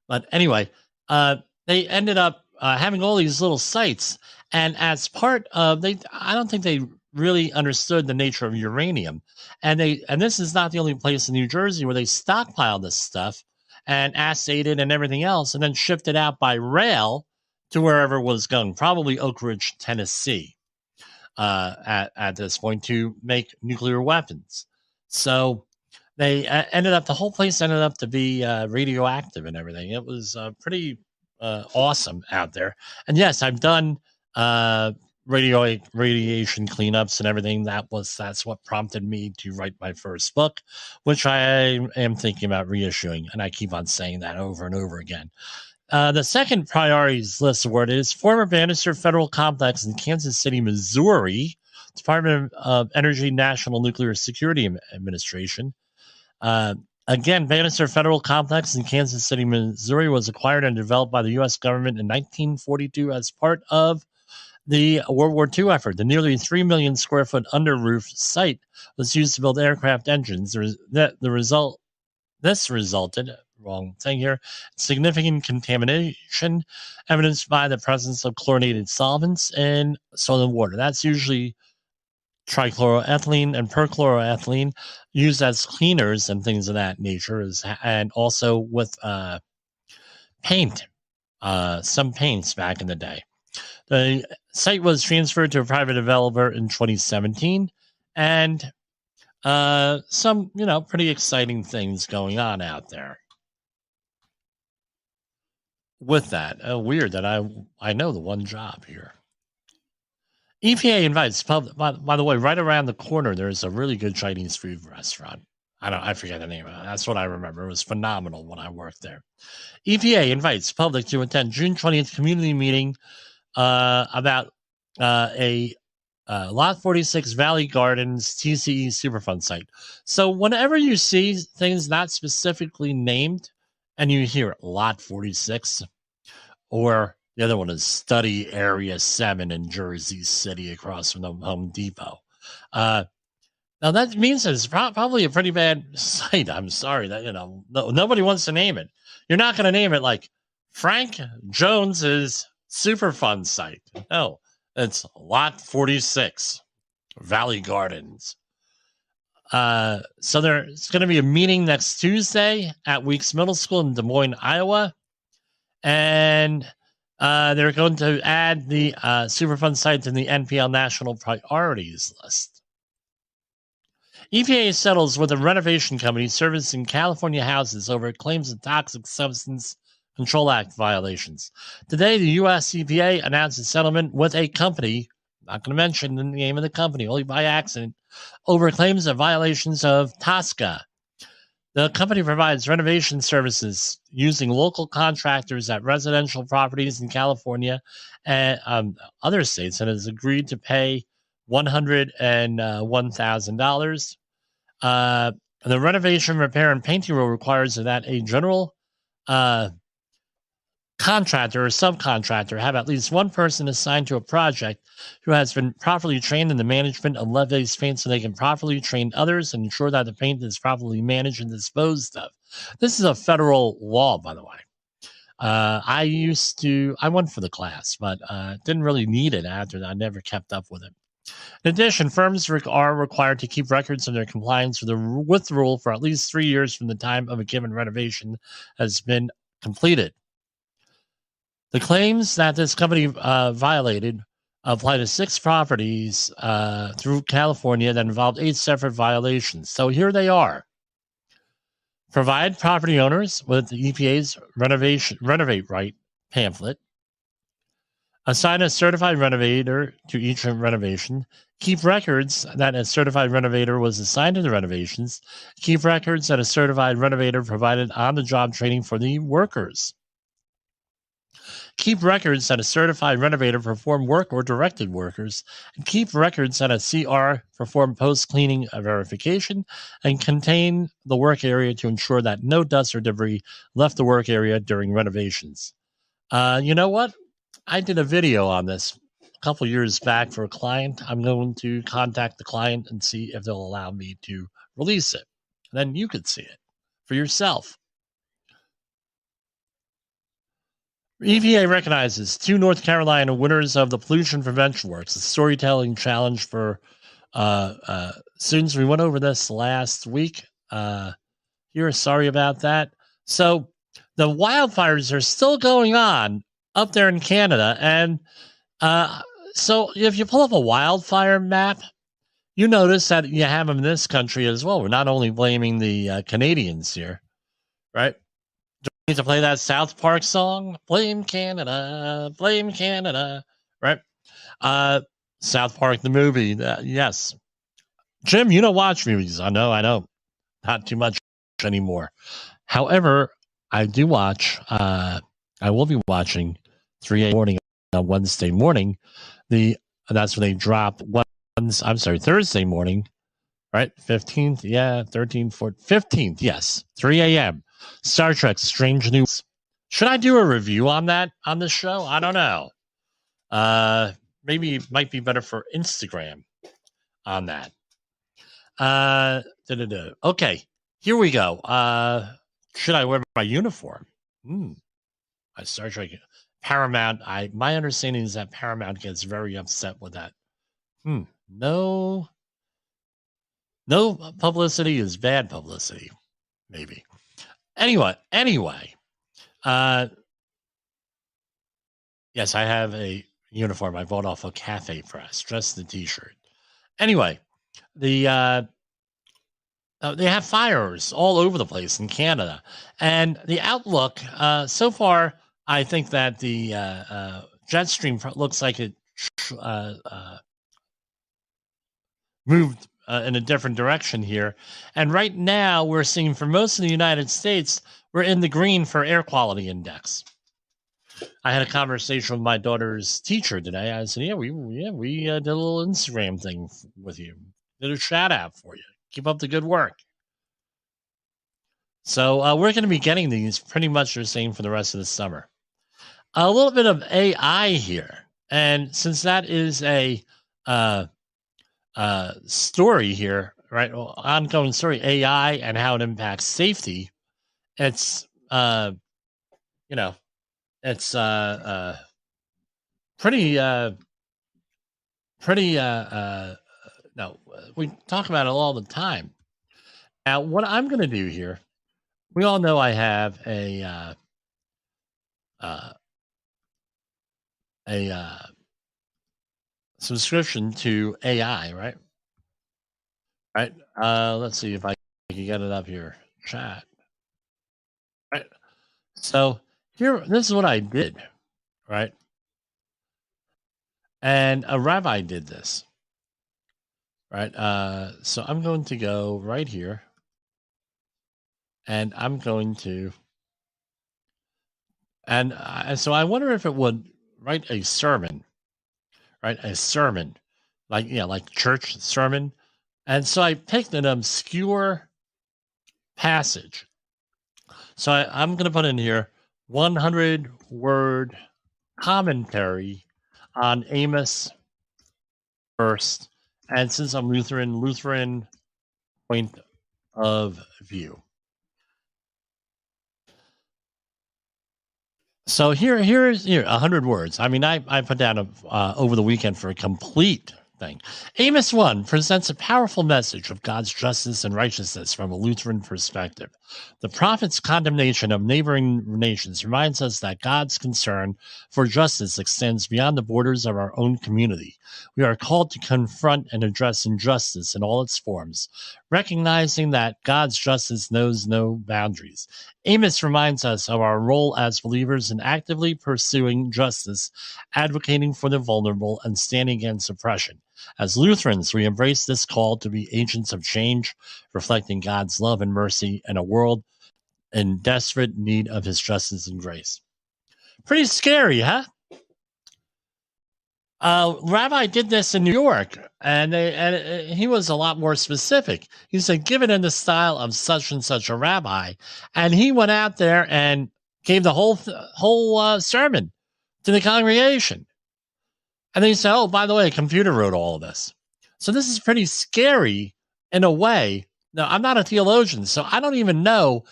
But anyway, they ended up having all these little sites, and as part of I don't think they really understood the nature of uranium, and this is not the only place in New Jersey where they stockpiled this stuff and assayed it and everything else, and then shipped it out by rail to wherever it was going, probably Oak Ridge, Tennessee, at this point to make nuclear weapons. So they ended up, the whole place ended up to be radioactive and everything. It was pretty awesome out there. And yes, I've done radiation cleanups and everything. That's what prompted me to write my first book, which I am thinking about reissuing. And I keep on saying that over and over again. The second priorities list award is former Bannister Federal Complex in Kansas City, Missouri, Department of Energy National Nuclear Security Administration. Again, Bannister Federal Complex in Kansas City, Missouri was acquired and developed by the U.S. government in 1942 as part of the World War II effort. The nearly 3 million square foot under roof site was used to build aircraft engines. This resulted, wrong thing here, significant contamination evidenced by the presence of chlorinated solvents in soil and water. That's usually trichloroethylene and perchloroethylene used as cleaners and things of that nature, and also with paint, some paints back in the day. The site was transferred to a private developer in 2017, and some, pretty exciting things going on out there. With that, weird that I know the one job here. EPA invites public. By the way, right around the corner, there's a really good Chinese food restaurant. I forget the name of it. That's what I remember. It was phenomenal when I worked there. EPA invites public to attend June 20th community meeting about a Lot 46 Valley Gardens TCE Superfund site. So whenever you see things not specifically named and you hear Lot 46, or the other one is Study Area 7 in Jersey City across from the Home Depot. Now that means it's probably a pretty bad site. I'm sorry that, nobody wants to name it. You're not going to name it like Frank Jones's Superfund site. No, it's Lot 46, Valley Gardens. So there's going to be a meeting next Tuesday at Weeks Middle School in Des Moines, Iowa. And they're going to add the Superfund site to the NPL National Priorities List. EPA settles with a renovation company servicing California houses over claims of Toxic Substance Control Act violations. Today, the U.S. EPA announced a settlement with a company, not going to mention the name of the company, only by accident, over claims of violations of TSCA. The company provides renovation services using local contractors at residential properties in California and other states, and has agreed to pay $101,000. The renovation, repair, and painting rule requires that a general contractor or subcontractor have at least one person assigned to a project who has been properly trained in the management of lead-based paint so they can properly train others and ensure that the paint is properly managed and disposed of. This is a federal law, by the way. I went for the class, but didn't really need it after that. I never kept up with it. In addition, firms are required to keep records of their compliance with the rule for at least 3 years from the time of a given renovation has been completed. The claims that this company violated apply to 6 properties through California that involved 8 separate violations. So here they are. Provide property owners with the EPA's Renovate Right pamphlet. Assign a certified renovator to each renovation. Keep records that a certified renovator was assigned to the renovations. Keep records that a certified renovator provided on-the-job training for the workers. Keep records that a certified renovator performed work or directed workers. And keep records that a CR performed post-cleaning verification and contain the work area to ensure that no dust or debris left the work area during renovations. You know what? I did a video on this a couple years back for a client. I'm going to contact the client and see if they'll allow me to release it. Then you could see it for yourself. EPA recognizes 2 North Carolina winners of the Pollution Prevention Works, a storytelling challenge for students. We went over this last week. Here, sorry about that. So the wildfires are still going on up there in Canada. And so if you pull up a wildfire map, you notice that you have them in this country as well. We're not only blaming the Canadians here, right? Do we need to play that South Park song? Blame Canada, right? South Park, the movie. Yes. Jim, you don't watch movies. I know. Not too much anymore. However, I do watch, I will be watching 3 a.m. morning on Wednesday morning. That's when they drop Thursday morning, right? 15th, 13th, 14th, 15th, yes, 3 a.m. Star Trek Strange News. Should I do a review on that on this show? I don't know. Maybe it might be better for Instagram on that. Okay, here we go. Should I wear my uniform? I Star Trek Paramount. My understanding is that Paramount gets very upset with that. No publicity is bad publicity, maybe. Anyway. Yes, I have a uniform I bought off a Cafe Press, dressed in a t-shirt. Anyway, they have fires all over the place in Canada, and the outlook so far, I think that the jet stream looks like it moved in a different direction here. And right now, we're seeing for most of the United States, we're in the green for air quality index. I had a conversation with my daughter's teacher today. I said, we did a little Instagram thing with you. Did a shout out for you. Keep up the good work. So we're going to be getting these pretty much the same for the rest of the summer. A little bit of AI here. And since that is a story here, right? Well, ongoing story, AI and how it impacts safety. It's, it's no, we talk about it all the time. Now, what I'm going to do here, we all know I have a subscription to AI, right? Right. Let's see if I can get it up here. Chat. Right. So here, this is what I did, right? And a rabbi did this, right? So I'm going to go right here, and I'm going to, and so I wonder if it would write a sermon, right? A sermon, like church sermon. And so I picked an obscure passage. So I'm going to put in here 100-word commentary on Amos first. And since I'm Lutheran point of view. So here's 100 words. I mean, I put down over the weekend for a complete thing. Amos 1 presents a powerful message of God's justice and righteousness from a Lutheran perspective. The prophet's condemnation of neighboring nations reminds us that God's concern for justice extends beyond the borders of our own community. We are called to confront and address injustice in all its forms, recognizing that God's justice knows no boundaries. Amos reminds us of our role as believers in actively pursuing justice, advocating for the vulnerable, and standing against oppression. As Lutherans, we embrace this call to be agents of change, reflecting God's love and mercy in a world in desperate need of his justice and grace. Pretty scary, huh? Rabbi did this in New York, and he was a lot more specific. He said, give it in the style of such and such a rabbi. And he went out there and gave the whole sermon to the congregation. And then he said, oh, by the way, a computer wrote all of this. So this is pretty scary in a way. Now, I'm not a theologian, so I don't even know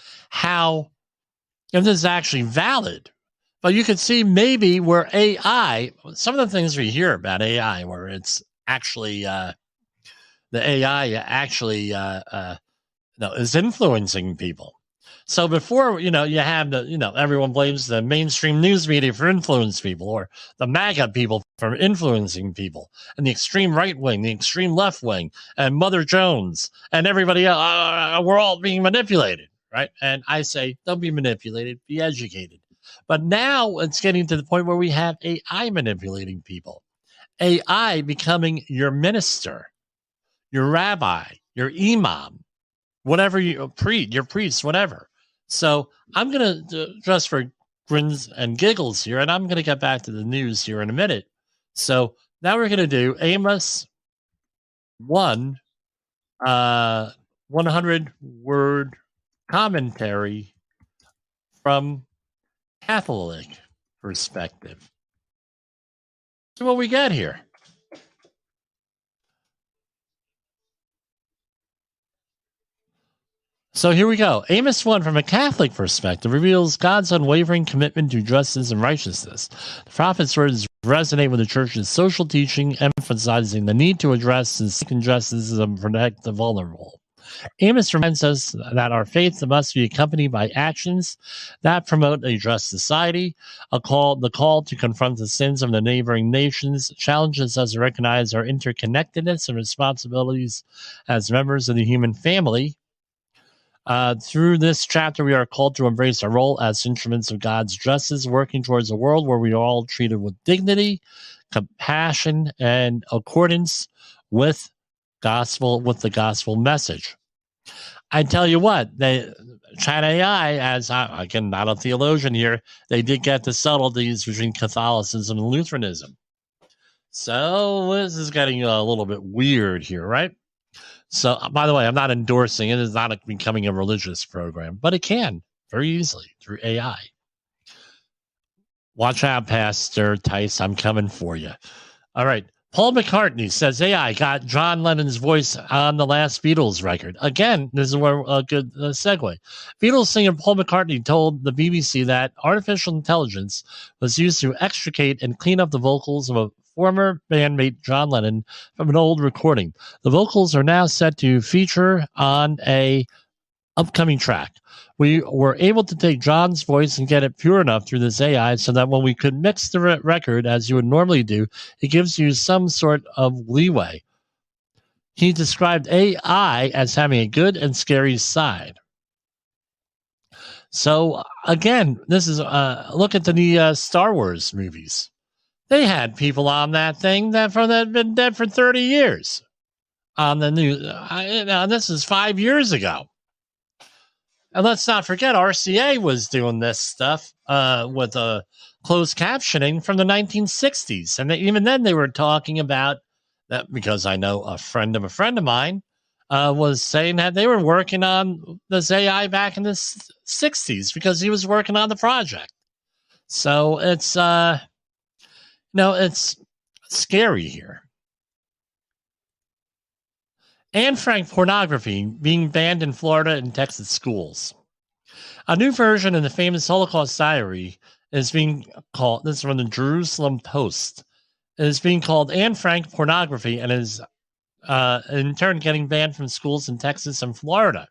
if this is actually valid. But you can see maybe where AI, some of the things we hear about AI, where it's actually the AI actually is influencing people. So before, you have everyone blames the mainstream news media for influencing people, or the MAGA people for influencing people, and the extreme right wing, the extreme left wing, and Mother Jones, and everybody else. We're all being manipulated, right? And I say, don't be manipulated, be educated. But now it's getting to the point where we have AI manipulating people, AI becoming your minister, your rabbi, your imam, whatever your priest, whatever. So I'm going to, just for grins and giggles here, and I'm going to get back to the news here in a minute. So now we're going to do Amos 1, 100-word commentary from Catholic perspective. So what we got here? So here we go. Amos 1, from a Catholic perspective, reveals God's unwavering commitment to justice and righteousness. The prophet's words resonate with the church's social teaching, emphasizing the need to address and seek injustices and protect the vulnerable. Amos reminds us that our faith must be accompanied by actions that promote a just society. The call to confront the sins of the neighboring nations challenges us to recognize our interconnectedness and responsibilities as members of the human family. Through this chapter, we are called to embrace our role as instruments of God's justice, working towards a world where we are all treated with dignity, compassion, and accordance with the gospel message. I tell you what, China AI, as again, not a theologian here, they did get the subtleties between Catholicism and Lutheranism. So this is getting a little bit weird here, right? So, by the way, I'm not endorsing it. It's not becoming a religious program, but it can very easily through AI. Watch out, Pastor Tice. I'm coming for you. All right. Paul McCartney says AI got John Lennon's voice on the last Beatles record. Again, this is where a good segue. Beatles singer Paul McCartney told the BBC that artificial intelligence was used to extricate and clean up the vocals of a former bandmate John Lennon from an old recording. The vocals are now set to feature on a upcoming track. We were able to take John's voice and get it pure enough through this AI so that when we could mix the record as you would normally do, it gives you some sort of leeway. He described AI as having a good and scary side. So again, this is look at the new Star Wars movies. They had people on that thing that had been dead for 30 years on the news. This is 5 years ago. And let's not forget, RCA was doing this stuff with closed captioning from the 1960s. And even then they were talking about that, because I know a friend of mine was saying that they were working on this AI back in the 60s because he was working on the project. So it's... it's scary here. Anne Frank pornography being banned in Florida and Texas schools. A new version of the famous Holocaust diary is being called, this is from the Jerusalem Post, it is being called Anne Frank pornography and is in turn getting banned from schools in Texas and Florida.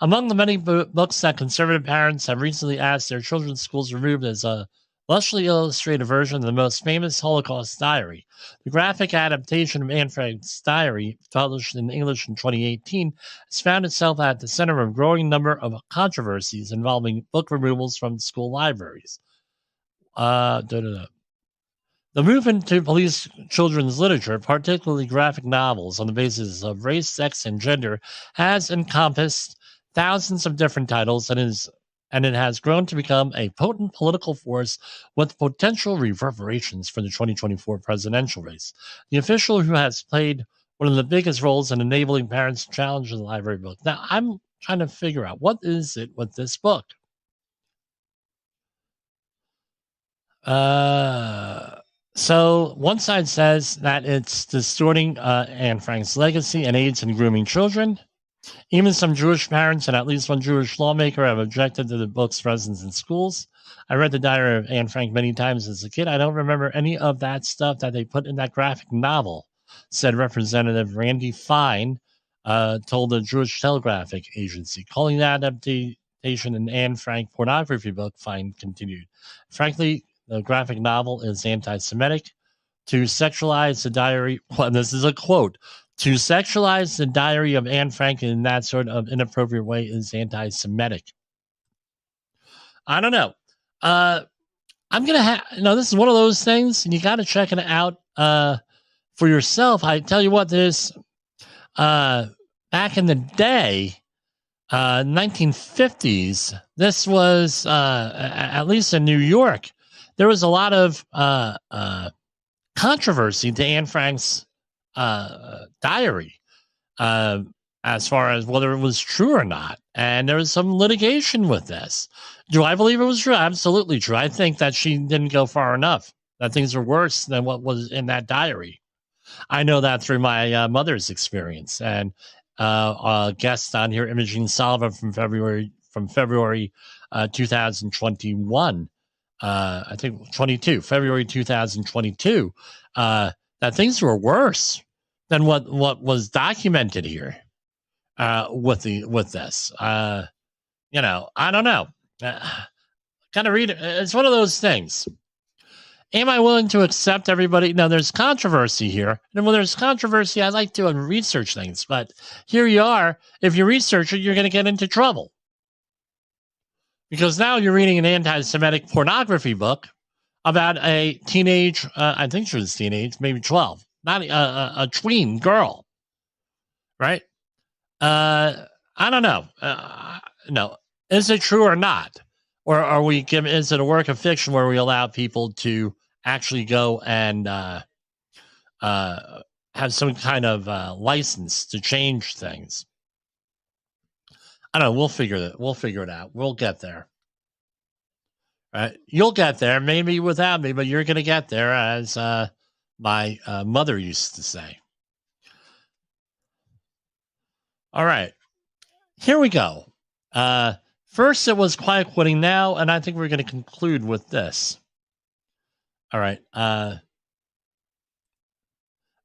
Among the many books that conservative parents have recently asked their children's schools removed is a lushly illustrated version of the most famous Holocaust diary. The graphic adaptation of Anne Frank's diary, published in English in 2018, has found itself at the center of a growing number of controversies involving book removals from school libraries. The movement to police children's literature, particularly graphic novels on the basis of race, sex, and gender, has encompassed thousands of different titles and it has grown to become a potent political force with potential reverberations for the 2024 presidential race. The official who has played one of the biggest roles in enabling parents to challenge the library book. Now, I'm trying to figure out, what is it with this book? So one side says that it's distorting Anne Frank's legacy and aids in grooming children. Even some Jewish parents and at least one Jewish lawmaker have objected to the book's presence in schools. I read the Diary of Anne Frank many times as a kid. I don't remember any of that stuff that they put in that graphic novel, said Representative Randy Fine, told the Jewish Telegraphic Agency. Calling that adaptation an Anne Frank pornography book, Fine continued. Frankly, the graphic novel is anti-Semitic. To sexualize the diary, well, this is a quote, to sexualize the diary of Anne Frank in that sort of inappropriate way is anti-Semitic. I don't know. I'm going to have, this is one of those things, and you got to check it out for yourself. I tell you what, this, back in the day, 1950s, this was, at least in New York, there was a lot of controversy to Anne Frank's diary as far as whether it was true or not. And there was some litigation with this. Do I believe it was true? Absolutely true. I think that she didn't go far enough, that things were worse than what was in that diary. I know that through my mother's experience. And a guest on here, Imogene Salva from February 2021. I think February 2022, that things were worse than what was documented here with this. I don't know. Kind of read it. It's one of those things. Am I willing to accept everybody? Now, there's controversy here. And when there's controversy, I like to research things. But here you are. If you research it, you're going to get into trouble. Because now you're reading an anti-Semitic pornography book about a teenage, I think she was teenage, maybe 12, not a tween girl, right? I don't know. No, is it true or not? Or are we giving? Is it a work of fiction where we allow people to actually go and have some kind of license to change things? I don't know. We'll figure it out. We'll get there. Right? You'll get there, maybe without me, but you're going to get there, as my mother used to say. All right. Here we go. First, it was quiet quitting now, and I think we're going to conclude with this. All right.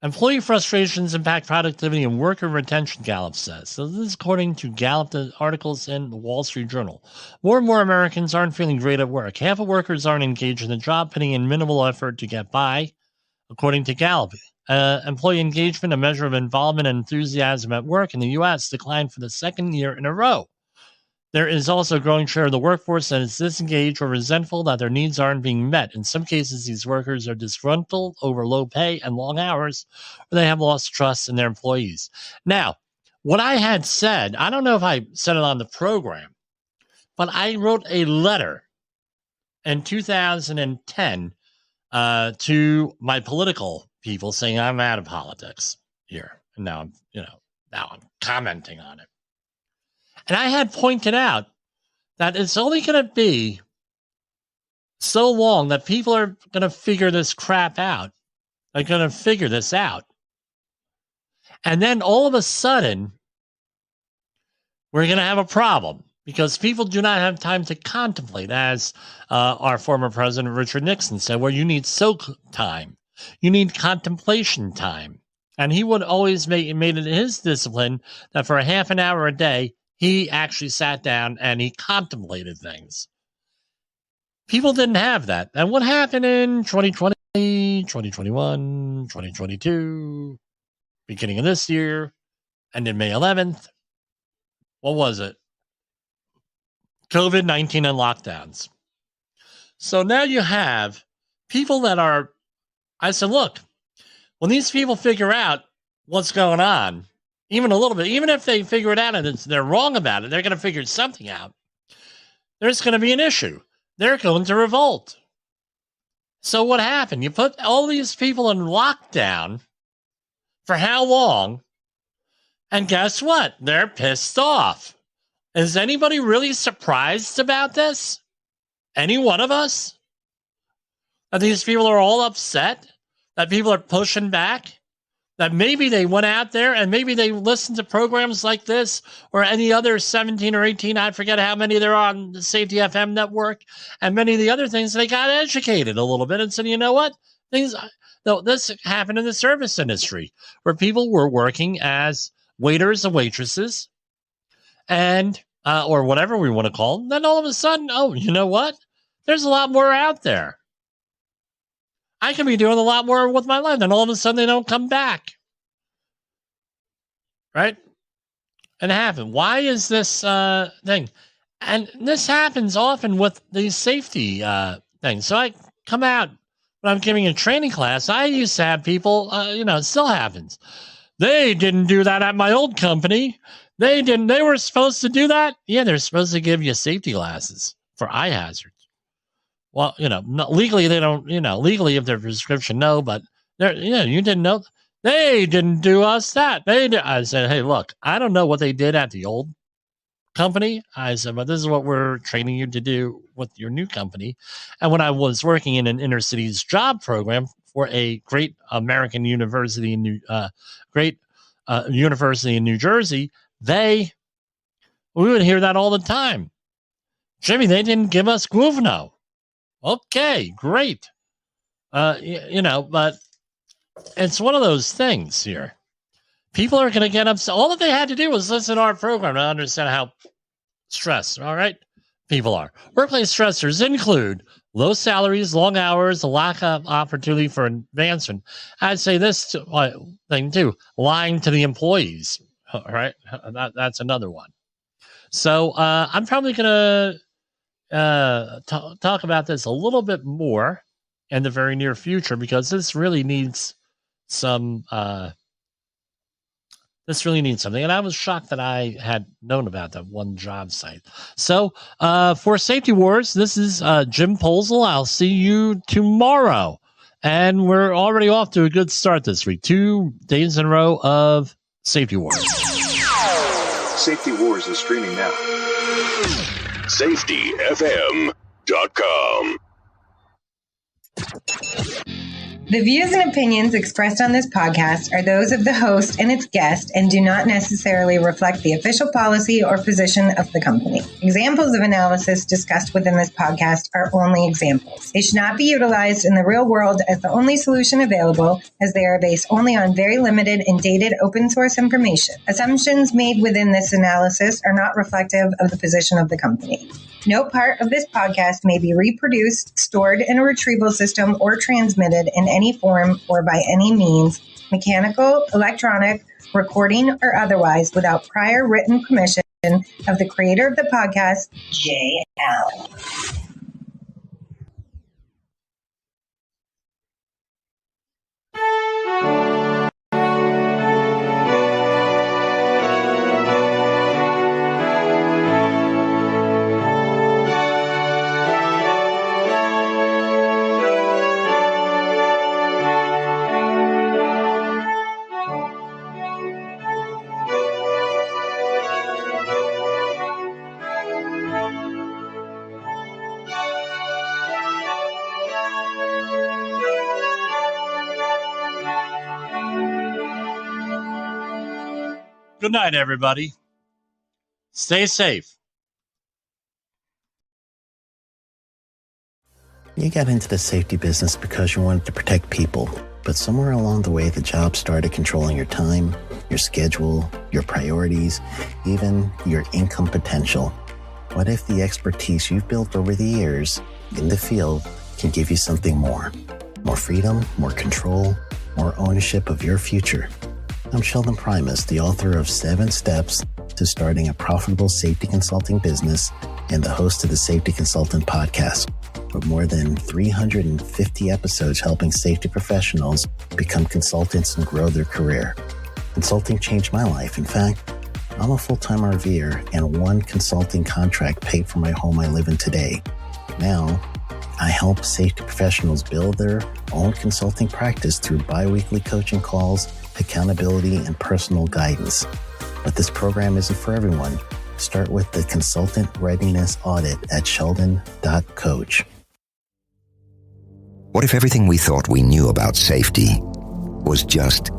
Employee frustrations impact productivity and worker retention, Gallup says. So this is according to Gallup articles in the Wall Street Journal. More and more Americans aren't feeling great at work. Half of workers aren't engaged in the job, putting in minimal effort to get by, according to Gallup. Employee engagement, a measure of involvement and enthusiasm at work in the U.S., declined for the second year in a row. There is also a growing share of the workforce that is disengaged or resentful that their needs aren't being met. In some cases, these workers are disgruntled over low pay and long hours, or they have lost trust in their employees. Now, what I had said, I don't know if I said it on the program, but I wrote a letter in 2010 to my political people saying I'm out of politics here. And now I'm commenting on it. And I had pointed out that it's only going to be so long that people are going to figure this crap out. They're going to figure this out. And then all of a sudden, we're going to have a problem because people do not have time to contemplate, as our former president, Richard Nixon, said, where you need soak time. You need contemplation time. And he would always made it his discipline that for a half an hour a day, he actually sat down and he contemplated things. People didn't have that. And what happened in 2020, 2021, 2022, beginning of this year, and in May 11th, what was it? COVID-19 and lockdowns. So now you have people that are, I said, look, when these people figure out what's going on, even a little bit, even if they figure it out and they're wrong about it, they're going to figure something out. There's going to be an issue. They're going to revolt. So what happened? You put all these people in lockdown for how long? And guess what? They're pissed off. Is anybody really surprised about this? Any one of us? That these people are all upset? That people are pushing back? that maybe they went out there and maybe they listened to programs like this or any other 17 or 18, I forget how many there are on the Safety FM network, and many of the other things, they got educated a little bit and said, you know what? This happened in the service industry where people were working as waiters and waitresses and or whatever we want to call them. Then all of a sudden, oh, you know what? There's a lot more out there. I can be doing a lot more with my life. Then all of a sudden they don't come back. Right? And it happened. Why is this thing? And this happens often with these safety things. So I come out when I'm giving a training class. I used to have people, it still happens. They didn't do that at my old company. They didn't. They were supposed to do that. Yeah, they're supposed to give you safety glasses for eye hazards. Well, legally they don't, legally if they're prescription, no, but you didn't know. They didn't do us that. I said, hey, look, I don't know what they did at the old company. I said, but this is what we're training you to do with your new company. And when I was working in an inner cities job program for a great American university in university in New Jersey, we would hear that all the time. Jimmy, they didn't give us Guvno. Okay, great. But it's one of those things here. People are going to get upset. All that they had to do was listen to our program to understand how stressed, all right, people are. Workplace stressors include low salaries, long hours, a lack of opportunity for advancement. I'd say this thing too, lying to the employees, all right? That's another one. So I'm probably going to talk about this a little bit more in the very near future because this really needs something. And I was shocked that I had known about that one job site. So for Safety Wars, this is Jim Polzel. I'll see you tomorrow. And we're already off to a good start this week. 2 days in a row of Safety Wars. Safety Wars is streaming now. SafetyFM.com. The views and opinions expressed on this podcast are those of the host and its guest and do not necessarily reflect the official policy or position of the company. Examples of analysis discussed within this podcast are only examples. They should not be utilized in the real world as the only solution available, as they are based only on very limited and dated open source information. Assumptions made within this analysis are not reflective of the position of the company. No part of this podcast may be reproduced, stored in a retrieval system, or transmitted in any form or by any means, mechanical, electronic, recording, or otherwise, without prior written permission of the creator of the podcast, Jay Allen. Good night, everybody. Stay safe. You got into the safety business because you wanted to protect people, but somewhere along the way, the job started controlling your time, your schedule, your priorities, even your income potential. What if the expertise you've built over the years in the field can give you something more? More freedom, more control, more ownership of your future. I'm Sheldon Primus, the author of 7 Steps to Starting a Profitable Safety Consulting Business and the host of the Safety Consultant Podcast, with more than 350 episodes helping safety professionals become consultants and grow their career. Consulting changed my life. In fact, I'm a full-time RVer, and 1 consulting contract paid for my home I live in today. Now, I help safety professionals build their own consulting practice through bi-weekly coaching calls, accountability, and personal guidance. But this program isn't for everyone. Start with the Consultant Readiness Audit at sheldon.coach. What if everything we thought we knew about safety was just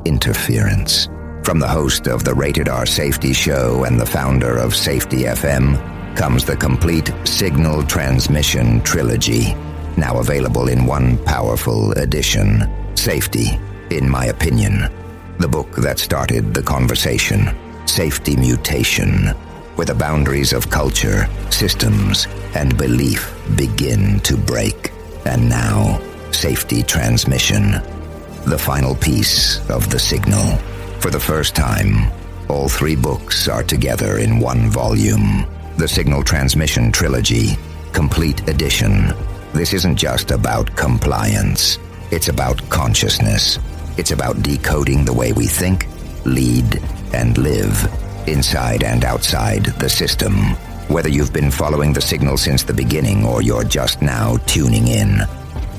interference. From the host of the Rated R Safety Show and the founder of Safety FM comes the complete signal transmission trilogy, now available in one powerful edition. Safety, in my opinion, the book that started the conversation. Safety Mutation, where the boundaries of culture, systems, and belief begin to break. And now, Safety Transmission, the final piece of the signal. For the first time, all three books are together in one volume. The Signal Transmission Trilogy, Complete Edition. This isn't just about compliance. It's about consciousness. It's about decoding the way we think, lead, and live, inside and outside the system. Whether you've been following the signal since the beginning or you're just now tuning in,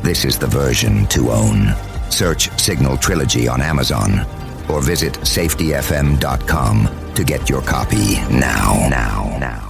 this is the version to own. Search Signal Trilogy on Amazon or visit safetyfm.com to get your copy now.